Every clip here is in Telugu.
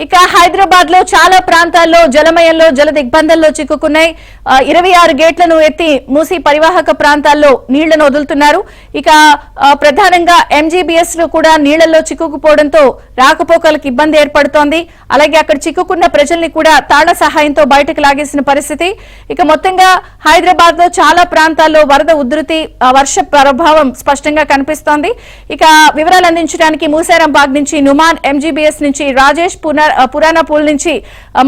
ఇక హైదరాబాద్ లో చాలా ప్రాంతాల్లో జలమయంలో జల దిగ్బంధంలో చిక్కుకున్నాయి. 26 గేట్లను ఎత్తి మూసీ పరివాహక ప్రాంతాల్లో నీళ్లను వదులుతున్నారు. ఇక ప్రధానంగా ఎంజీబీఎస్ లో కూడా నీళ్లలో చిక్కుకుపోవడంతో రాకపోకలకు ఇబ్బంది ఏర్పడుతోంది. అలాగే అక్కడ చిక్కుకున్న ప్రజల్ని కూడా తాళ్ల సహాయంతో బయటకు లాగేసిన పరిస్థితి. ఇక మొత్తంగా హైదరాబాద్ లో చాలా ప్రాంతాల్లో వరద ఉధృతి, వర్ష ప్రభావం స్పష్టంగా కనిపిస్తోంది. ఇక వివరాలు అందించడానికి మూసారాంబాగ్ నుంచి నుమాన్, ఎంజీబీఎస్ నుంచి రాజేష్, పురాణా పూల్ నుంచి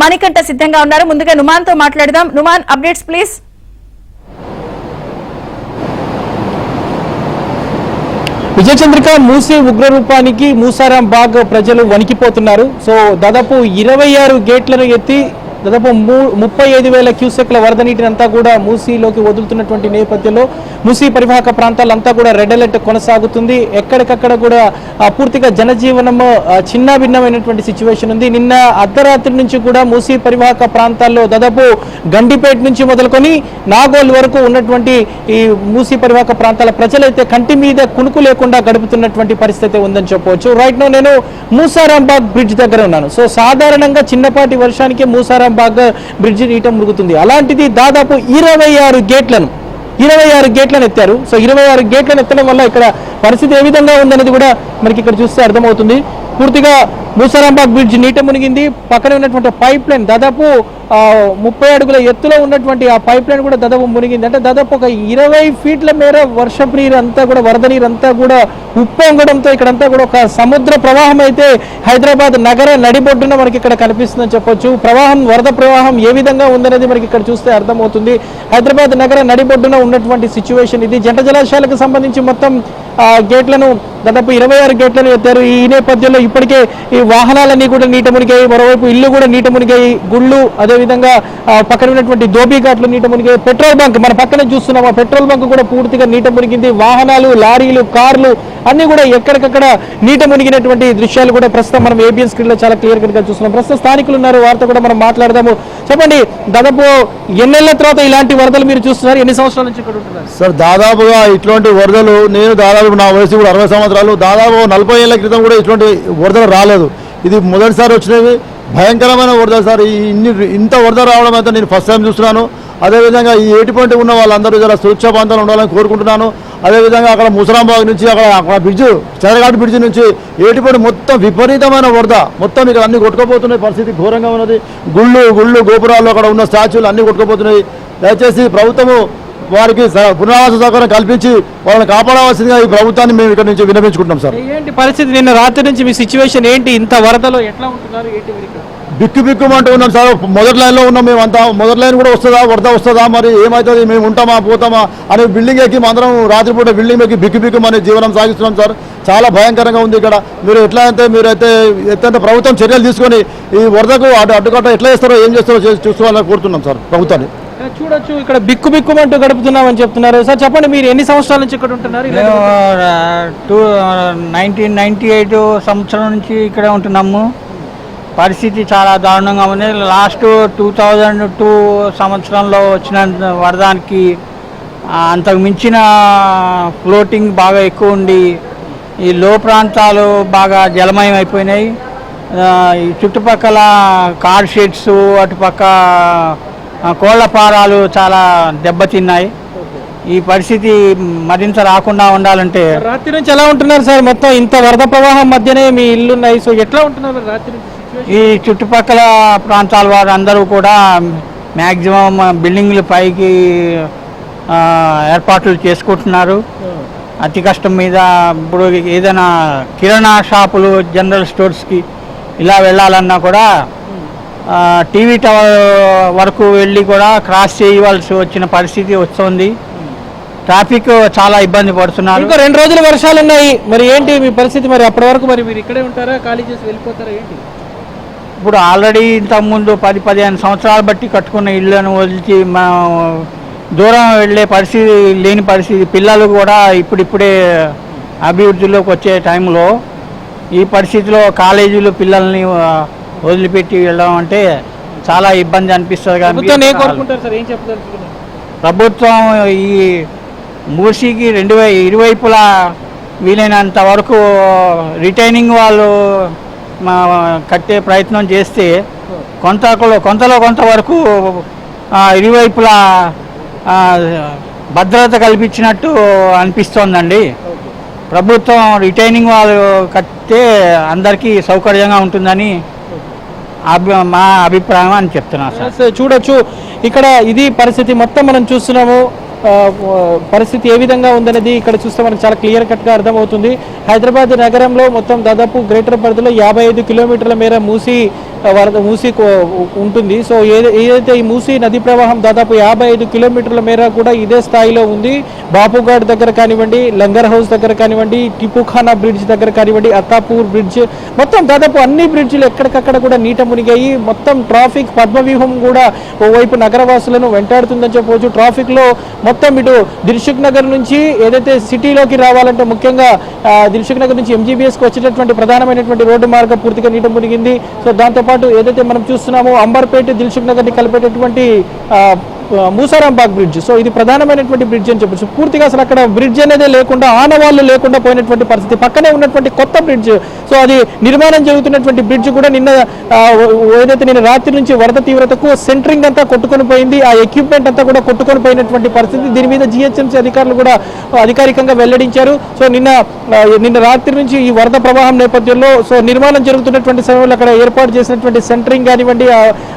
మణికంఠ సిద్ధంగా ఉన్నారు. ముందుగా నుమాన్ తో మాట్లాడదాం. Numan, updates please. విజయచంద్రిక, మూసీ ఉగ్రరూపానికి మూసారాంబాగ్ ప్రజలు వణికిపోతున్నారు. సో దాదాపు 26 గేట్లను ఎత్తి దాదాపు 35,000 క్యూసెక్ల వరద నీటిని అంతా కూడా మూసీలోకి వదులుతున్నటువంటి నేపథ్యంలో మూసీ పరివాహక ప్రాంతాలంతా కూడా రెడ్ అలర్ట్ కొనసాగుతుంది. ఎక్కడికక్కడ కూడా పూర్తిగా జనజీవనం చిన్నాభిన్నమైనటువంటి సిచ్యువేషన్ ఉంది. నిన్న అర్ధరాత్రి నుంచి కూడా మూసీ పరివాహక ప్రాంతాల్లో దాదాపు గండిపేట నుంచి మొదలుకొని నాగోల్ వరకు ఉన్నటువంటి ఈ మూసీ పరివాహక ప్రాంతాల ప్రజలైతే కంటి మీద కునుకు లేకుండా గడుపుతున్నటువంటి పరిస్థితి ఉందని చెప్పవచ్చు. రైట్ నౌ నేను మూసారాంబాగ్ బ్రిడ్జ్ దగ్గర ఉన్నాను. సో సాధారణంగా చిన్నపాటి వర్షానికి మూసారాంబాగ్ బ్రిడ్జి నీట మురుగుతుంది. అలాంటిది దాదాపు 26 గేట్లను ఎత్తారు. సో 26 గేట్లను ఎత్తడం వల్ల ఇక్కడ పరిస్థితి ఏ విధంగా ఉందనేది కూడా మనకి ఇక్కడ చూస్తే అర్థమవుతుంది. పూర్తిగా మూసారాంబాగ్ బ్రిడ్జ్ నీట మునిగింది. పక్కన ఉన్నటువంటి పైప్ లైన్ దాదాపు 30 అడుగుల ఎత్తులో ఉన్నటువంటి ఆ పైప్ లైన్ కూడా దాదాపు మునిగింది. అంటే దాదాపు ఒక 20 ఫీట్ల మేర వర్షపు నీరు అంతా కూడా, వరద నీరు అంతా కూడా ఉప్పొంగడంతో ఇక్కడంతా కూడా ఒక సముద్ర ప్రవాహం అయితే హైదరాబాద్ నగర నడిబొడ్డున మనకి ఇక్కడ కనిపిస్తుందని చెప్పొచ్చు. వరద ప్రవాహం ఏ విధంగా ఉందనేది మనకి ఇక్కడ చూస్తే అర్థమవుతుంది. హైదరాబాద్ నగర నడిబొడ్డున ఉన్నటువంటి సిచ్యువేషన్ ఇది. జంట జలాశయాలకు సంబంధించి మొత్తం గేట్లను దాదాపు 26 గేట్లను ఎత్తారు. ఈ నేపథ్యంలో ఇప్పటికే ఈ వాహనాలన్నీ కూడా నీట మునిగాయి. మరోవైపు ఇల్లు కూడా నీట మునిగాయి. గుళ్ళు, అదేవిధంగా పక్కన ఉన్నటువంటి దోబీ ఘాట్లు నీట మునిగాయి. పెట్రోల్ బంక్ మన పక్కన చూస్తున్నాం, ఆ పెట్రోల్ బంక్ కూడా పూర్తిగా నీట మునిగింది. వాహనాలు, లారీలు, కార్లు అన్ని కూడా ఎక్కడికక్కడ నీట మునిగినటువంటి దృశ్యాలు కూడా ప్రస్తుతం మనం ఏబిఎన్ స్క్రీన్ లో చాలా క్లియర్ గా చూస్తున్నాం. ప్రస్తుతం స్థానికులు ఉన్నారు, వారితో కూడా మనం మాట్లాడదాము. చెప్పండి, దాదాపు ఎన్నేళ్ల తర్వాత ఇలాంటి వరదలు మీరు చూస్తున్నారు? ఎన్ని సంవత్సరాల నుంచి ఇక్కడ ఉంటున్నారు? సార్, దాదాపుగా ఇటువంటి వరదలు నేను దాదాపు నా వయసు కూడా 60 సంవత్సరాలు, దాదాపు 40 ఏళ్ల క్రితం కూడా ఇటువంటి వరదలు రాలేదు. ఇది మొదటిసారి వచ్చినవి. భయంకరమైన వరదలు సార్. ఇంత వరద రావడం అయితే నేను ఫస్ట్ టైం చూస్తున్నాను. అదేవిధంగా ఈ ఏటిపంటి ఉన్న వాళ్ళందరూ చాలా సురక్షా ప్రాంతాలు ఉండాలని కోరుకుంటున్నాను. అదేవిధంగా అక్కడ మూసారాంబాగ్ నుంచి అక్కడ బ్రిడ్జ్, చంద్రఘాట్ బ్రిడ్జ్ నుంచి ఏటిపంటి మొత్తం విపరీతమైన వరద, మొత్తం ఇక్కడ అన్ని కొట్టుకుపోతున్నాయి. పరిస్థితి ఘోరంగా ఉన్నది. గుళ్ళు గోపురాలు, అక్కడ ఉన్న స్టాచ్యూలు అన్ని కొట్టుకుపోతున్నాయి. దయచేసి ప్రభుత్వము వారికి పునరావాస సౌకర్యం కల్పించి వాళ్ళని కాపాడవలసిందిగా ఈ ప్రభుత్వాన్ని మేము ఇక్కడ నుంచి విన్నవించుకుంటున్నాం సార్. ఏంటి పరిస్థితి? నిన్న రాత్రి నుంచి మీ సిచ్యువేషన్ ఏంటి? ఇంత వరదలో ఎట్లా ఉంటున్నారు? బిక్కుమంటూ ఉన్నాం సార్. మొదటి లైన్లో ఉన్నాం మేమంతా. మొదటి లైన్ కూడా వస్తుందా, వరద వస్తుందా, మరి ఏమవుతుంది, మేము ఉంటామా పోతామా అని బిల్డింగ్ ఎక్కి అందరం రాత్రిపూట బిల్డింగ్ ఎక్కి బిక్కుమని జీవనం సాగిస్తున్నాం సార్. చాలా భయంకరంగా ఉంది ఇక్కడ. మీరైతే ఎత్తంత ప్రభుత్వం చర్యలు తీసుకొని ఈ వరదకు అడ్డుకట్ట ఎట్లా చేస్తారో, ఏం చేస్తారో చూసుకోవాలని కోరుతున్నాం సార్ ప్రభుత్వాన్ని. చూడొచ్చు, ఇక్కడ బిక్కుమంటూ గడుపుతున్నామని చెప్తున్నారు. సార్ చెప్పండి, మీరు ఎన్ని సంవత్సరాల నుంచి ఇక్కడ ఉంటున్నారు? 1998 సంవత్సరం నుంచి ఇక్కడే ఉంటున్నాము. పరిస్థితి చాలా దారుణంగా ఉంది. లాస్ట్ 2002 సంవత్సరంలో వచ్చిన వరదానికి అంతకు మించిన ఫ్లోటింగ్ బాగా ఎక్కువ ఉండి ఈ లో ప్రాంతాలు బాగా జలమయం అయిపోయినాయి. ఈ చుట్టుపక్కల కార్ షెడ్స్, అటుపక్క కోళ్ల చాలా దెబ్బతిన్నాయి. ఈ పరిస్థితి మరింత రాకుండా ఉండాలంటే రాత్రి నుంచి ఎలా ఉంటున్నారు సార్? మొత్తం ఇంత వరద ప్రవాహం మధ్యనే మీ ఇల్లు ఉన్నాయి. సో ఎట్లా ఉంటున్నారు రాత్రి నుంచి? ఈ చుట్టుపక్కల ప్రాంతాల వారు అందరూ కూడా మ్యాక్సిమం బిల్డింగ్ల పైకి ఏర్పాట్లు చేసుకుంటున్నారు. అతి కష్టం మీద ఇప్పుడు ఏదైనా కిరాణా షాపులు, జనరల్ స్టోర్స్కి ఇలా వెళ్ళాలన్నా కూడా టీవీ టవర్ వరకు వెళ్ళి కూడా క్రాస్ చేయవలసి వచ్చిన పరిస్థితి వస్తుంది. ట్రాఫిక్ చాలా ఇబ్బంది పడుతున్నారు. ఇంకా 2 రోజులు వర్షాలు ఉన్నాయి, మరి ఏంటి మీ పరిస్థితి? మరి అప్పటి వరకు మరి మీరు ఇక్కడే ఉంటారా, ఖాళీ చేసి వెళ్ళిపోతారా ఏంటి? ఇప్పుడు ఆల్రెడీ ఇంతకుముందు 10-15 సంవత్సరాలు బట్టి కట్టుకున్న ఇళ్లను వదిలిచి మనం దూరం వెళ్ళే పరిస్థితి లేని పరిస్థితి. పిల్లలు కూడా ఇప్పుడిప్పుడే అభివృద్ధిలోకి వచ్చే టైంలో ఈ పరిస్థితిలో కాలేజీలు పిల్లల్ని వదిలిపెట్టి వెళ్ళడం అంటే చాలా ఇబ్బంది అనిపిస్తుంది. ప్రభుత్వం ఈ మూసీకి ఇరువైపులా వీలైనంత వరకు రిటైనింగ్ వాళ్ళు కట్టే ప్రయత్నం చేస్తే కొంతలో కొంతవరకు ఇరువైపులా భద్రత కల్పించినట్టు అనిపిస్తోందండి. ప్రభుత్వం రిటైనింగ్ వాళ్ళు కట్టితే అందరికీ సౌకర్యంగా ఉంటుందని మా అభిప్రాయం అని చెప్తున్నాను సార్. చూడొచ్చు ఇక్కడ ఇది పరిస్థితి మొత్తం మనం చూస్తున్నాము. పరిస్థితి ఏ విధంగా ఉందనేది ఇక్కడ చూస్తే మనకు చాలా క్లియర్ కట్గా అర్థమవుతుంది. హైదరాబాద్ నగరంలో మొత్తం దాదాపు గ్రేటర్ పరిధిలో 55 కిలోమీటర్ల మేర మూసీ ఉంటుంది. సో ఏదైతే ఈ మూసీ నది ప్రవాహం దాదాపు 55 కిలోమీటర్ల మేర కూడా ఇదే స్థాయిలో ఉంది. బాపుఘాట్ దగ్గర కానివ్వండి, లంగర్ హౌస్ దగ్గర కానివ్వండి, టిపుఖానా బ్రిడ్జ్ దగ్గర కానివ్వండి, అత్తాపూర్ బ్రిడ్జ్, మొత్తం దాదాపు అన్ని బ్రిడ్జ్లు ఎక్కడికక్కడ కూడా నీట మునిగాయి. మొత్తం ట్రాఫిక్ పద్మవ్యూహం కూడా ఓవైపు నగరవాసులను వెంటాడుతుందని చెప్పవచ్చు. ట్రాఫిక్లో మొత్తం ఇటు దిల్సుఖ్ నగర్ నుంచి ఏదైతే సిటీలోకి రావాలంటే ముఖ్యంగా దిల్సుఖ్ నగర్ నుంచి MGBSకి వచ్చేటటువంటి ప్రధానమైనటువంటి రోడ్డు మార్గం పూర్తిగా నీట మునిగింది. సో దాంతోపాటు ఏదైతే మనం చూస్తున్నామో అంబర్పేట దిల్సుఖ్ నగర్ని కలిపేటటువంటి మూసారాంబాగ్ బ్రిడ్జ్, సో ఇది ప్రధానమైనటువంటి బ్రిడ్జ్ అని చెప్పచ్చు. పూర్తిగా అసలు అక్కడ బ్రిడ్జ్ అనేది లేకుండా, ఆనవాళ్ళు లేకుండా పోయినటువంటి పరిస్థితి. పక్కనే ఉన్నటువంటి కొత్త బ్రిడ్జ్, సో అది నిర్మాణం జరుగుతున్నటువంటి బ్రిడ్జ్ కూడా ఏదైతే నిన్న రాత్రి నుంచి వరద తీవ్రతకు సెంటరింగ్ అంతా కొట్టుకొని పోయింది. ఆ ఎక్విప్మెంట్ అంతా కూడా కొట్టుకొని పోయినటువంటి పరిస్థితి. దీని మీద GHMC అధికారులు కూడా అధికారికంగా వెల్లడించారు. సో నిన్న రాత్రి నుంచి ఈ వరద ప్రవాహం నేపథ్యంలో సో నిర్మాణం జరుగుతున్నటువంటి సమయంలో అక్కడ ఏర్పాటు చేసినటువంటి సెంటరింగ్ కానివ్వండి,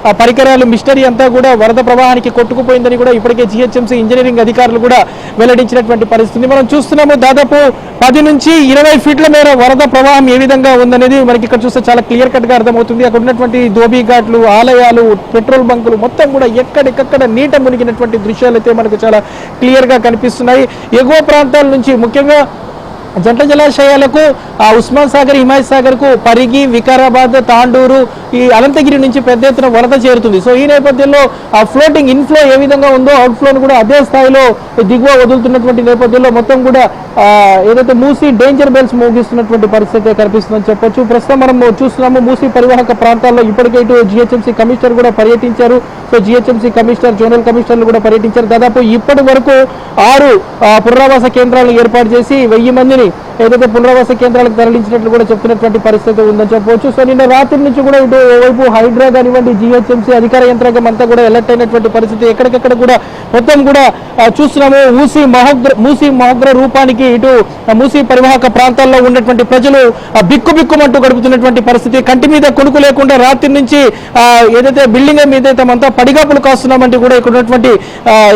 ఆ పరికరాలు, మిషనరీ అంతా కూడా వరద ప్రవాహానికి కొట్టుకుపోయిందని కూడా ఇప్పటికే GHMC ఇంజనీరింగ్ అధికారులు కూడా వెల్లడించినటువంటి పరిస్థితి మనం చూస్తున్నాము. దాదాపు 10 నుంచి 20 ఫీట్ల మేర వరద ప్రవాహం ఏ విధంగా ఉందనేది మనకి ఇక్కడ చూస్తే చాలా క్లియర్ కట్ గా అర్థమవుతుంది. అక్కడ ఉన్నటువంటి ధోబీ ఘాట్లు, ఆలయాలు, పెట్రోల్ బంకులు మొత్తం కూడా ఎక్కడికక్కడ నీట మునిగినటువంటి దృశ్యాలు అయితే మనకు చాలా క్లియర్ గా కనిపిస్తున్నాయి. ఎగువ ప్రాంతాల నుంచి ముఖ్యంగా జంట జలాశయాలకు ఉస్మాన్ సాగర్, హిమాయత్ సాగర్ కు పరిగి, వికారాబాద్, తాండూరు, ఈ అనంతగిరి నుంచి పెద్ద ఎత్తున వరద చేరుతుంది. సో ఈ నేపథ్యంలో ఆ ఫ్లోటింగ్ ఇన్ఫ్లో ఏ విధంగా ఉందో అవుట్ఫ్లోను కూడా అదే స్థాయిలో దిగువ వదులుతున్నటువంటి నేపథ్యంలో మొత్తం కూడా ఏదైతే మూసీ డేంజర్ బెల్స్ మోగిస్తున్నటువంటి పరిస్థితి కనిపిస్తుందని చెప్పొచ్చు. ప్రస్తుతం మనం చూస్తున్నాము మూసీ పరివాహక ప్రాంతాల్లో ఇప్పటికే ఇటు GHMC కమిషనర్ కూడా పర్యటించారు. సో GHMC కమిషనర్, జోనల్ కమిషనర్లు కూడా పర్యటించారు. దాదాపు ఇప్పటి వరకు 6 పునరావాస కేంద్రాలను ఏర్పాటు చేసి 1000 మందిని ఏదైతే పునరావాస కేంద్రాలకు తరలించినట్లు కూడా చెప్తున్నటువంటి పరిస్థితి ఉందని చెప్పవచ్చు. సో నిన్న రాత్రి నుంచి కూడా ఇటు ఓవైపు హైడ్రా కానివ్వండి, GHMC అధికార యంత్రాంగం అంతా కూడా ఎలర్ట్ అయినటువంటి పరిస్థితి. ఎక్కడికక్కడ కూడా మొత్తం కూడా చూస్తున్నాము మూసీ మహోగ్ర రూపానికి ఇటు మూసీ పరివాహక ప్రాంతాల్లో ఉన్నటువంటి ప్రజలు బిక్కుబిక్కుమంటూ గడుపుతున్నటువంటి పరిస్థితి. కంటి మీద కొనుక్కు లేకుండా రాత్రి నుంచి ఏదైతే బిల్డింగ్ మీద తమంతా పడిగాపులు కాస్తున్నామంటే కూడా ఇక్కడ ఉన్నటువంటి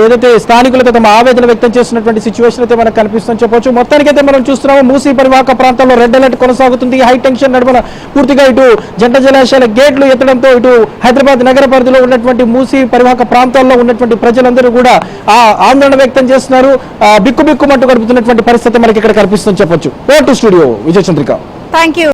ఏదైతే స్థానికులతో తమ ఆవేదన వ్యక్తం చేస్తున్నటువంటి సిచ్యువేషన్ అయితే మనకు కనిపిస్తుందని చెప్పవచ్చు. మొత్తానికైతే మనం చూస్తున్నాము మూసీ పరివాహక ప్రాంతంలో రెడ్ అలర్ట్ కొనసాగుతుంది. హై టెన్షన్ నడుమన పూర్తిగా ఇటు జంట జలాశయాల గేట్లు ఎత్తడంతో ఇటు హైదరాబాద్ నగర పరిధిలో ఉన్నటువంటి మూసీ పరివాహక ప్రాంతాల్లో ఉన్నటువంటి ప్రజలందరూ కూడా ఆందోళన వ్యక్తం చేస్తున్నారు. బిక్కుబిక్కుమంటూ గడుపుతున్నటువంటి పరిస్థితి మనకి ఇక్కడ కనిపిస్తుందని చెప్పొచ్చు. ఓటు స్టూడియో విజయచంద్రిక. Thank you.